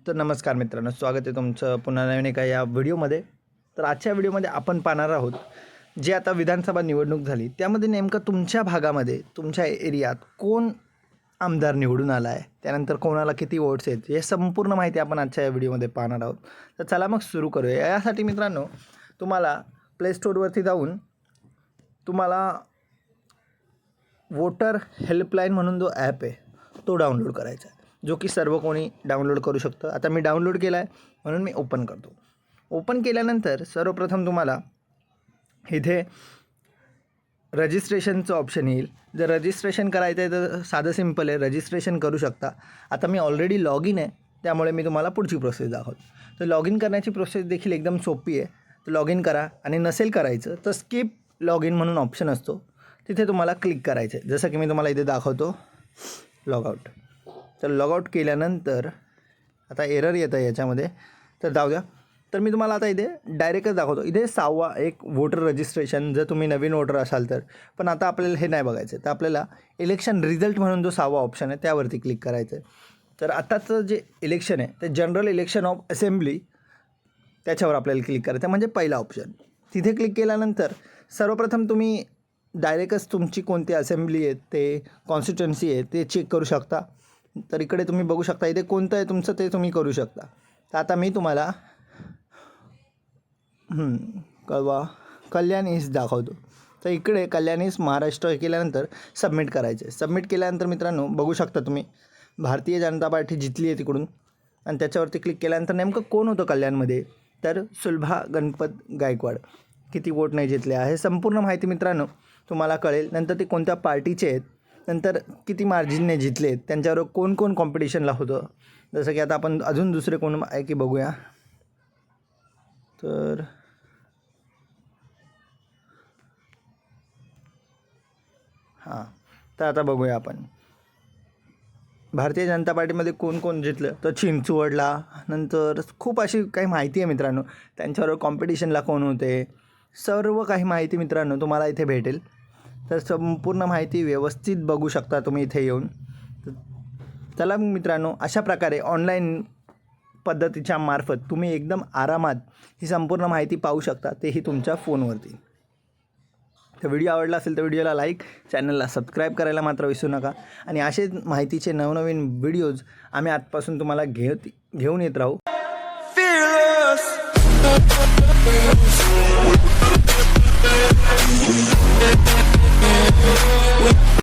तर नमस्कार मित्रांनो, स्वागत आहे तुमचं पुन्हा नवीन एका या व्हिडिओमध्ये. तर आजच्या व्हिडिओमध्ये आपण पाहणार आहोत जे आता विधानसभा निवडणूक झाली त्यामध्ये नेमकं तुमच्या भागामध्ये तुमच्या एरियात कोण आमदार निवडून आला आहे, त्यानंतर कोणाला किती वोट्स आहेत, हे संपूर्ण माहिती आपण आजच्या या व्हिडिओमध्ये पाहणार आहोत. तर चला मग सुरू करूया. यासाठी मित्रांनो तुम्हाला प्ले स्टोअरवरती जाऊन तुम्हाला वोटर हेल्पलाईन म्हणून जो ॲप आहे तो डाउनलोड करायचा आहे, जो की सर्व कोणी डाउनलोड करू शकतं. आता मी डाउनलोड केला आहे म्हणून मी ओपन करतो. ओपन केल्यानंतर सर्वप्रथम तुम्हाला इथे रजिस्ट्रेशनचं ऑप्शन येईल. जर रजिस्ट्रेशन करायचं आहे तर साधं सिंपल आहे, रजिस्ट्रेशन करू शकता. आता मी ऑलरेडी लॉग इन आहे त्यामुळे मी तुम्हाला पुढची प्रोसेस दाखवतो. तर लॉग इन करण्याची प्रोसेस देखील एकदम सोपी आहे. तर लॉग इन करा आणि नसेल करायचं तर स्किप लॉग इन म्हणून ऑप्शन असतो, तिथे तुम्हाला क्लिक करायचं आहे. जसं की मी तुम्हाला इथे दाखवतो लॉगआउट. तर लॉगआउट केल्यानंतर आता एरर येतं याच्यामध्ये, तर जाऊ द्या. तर मी तुम्हाला आता इथे डायरेक्टच दाखवतो. इथे 6वा एक वोटर रजिस्ट्रेशन, जर तुम्ही नवीन वोटर असाल तर. पण आता आपल्याला हे नाही बघायचं आहे, तर आपल्याला इलेक्शन रिझल्ट म्हणून जो 6वा ऑप्शन आहे त्यावरती क्लिक करायचं आहे. तर आताचं जे इलेक्शन आहे ते जनरल इलेक्शन ऑफ असेंब्ली, त्याच्यावर आपल्याला क्लिक करायचं आहे, म्हणजे पहिला ऑप्शन. तिथे क्लिक केल्यानंतर सर्वप्रथम तुम्ही डायरेक्टच तुमची कोणती असेंब्ली आहे ते कॉन्स्टिट्युएन्सी आहे ते चेक करू शकता. तर इकडे तुम्ही बघू शकता इथे कोणतं आहे तुमचं ते तुम्ही करू शकता. तर आता मी तुम्हाला कल्याण ईस्ट दाखवतो. तर इकडे कल्याण ईस्ट महाराष्ट्र केल्यानंतर सबमिट करायचं आहे. सबमिट केल्यानंतर मित्रांनो बघू शकता तुम्ही भारतीय जनता पार्टी जिंकली आहे तिकडून, आणि त्याच्यावरती क्लिक केल्यानंतर नेमकं कोण होतं कल्याणमध्ये, तर सुलभा गणपत गायकवाड. किती वोट नाही जिंकले आहे संपूर्ण माहिती मित्रांनो तुम्हाला कळेल. नंतर ते कोणत्या पार्टीचे आहेत, नंतर किती मार्जिनने जिंकले आहेत, त्यांच्यावर कोण कोण कॉम्पिटिशनला होतं. जसं की आता आपण अजून दुसरे कोण आहे की बघूया. तर तर आता बघूया आपण भारतीय जनता पार्टीमध्ये कोण कोण जिंकलं. तर चिंचवडला, नंतर खूप अशी काही माहिती आहे मित्रांनो, त्यांच्यावर कॉम्पिटिशनला कोण होते, सर्व काही माहिती मित्रांनो तुम्हाला इथे भेटेल. तर संपूर्ण माहिती व्यवस्थित बघू शकता तुम्ही इथे येऊन. चला मग मित्रांनो, अशा प्रकारे ऑनलाईन पद्धतीच्या मार्फत तुम्ही एकदम आरामात ही संपूर्ण माहिती पाहू शकता, तेही तुमच्या फोनवरती. तर व्हिडिओ आवडला असेल तर व्हिडिओला लाईक, चॅनलला सबस्क्राईब करायला मात्र विसरू नका. आणि असेच माहितीचे नवनवीन व्हिडिओज आम्ही आजपासून तुम्हाला घेऊन येत राहू.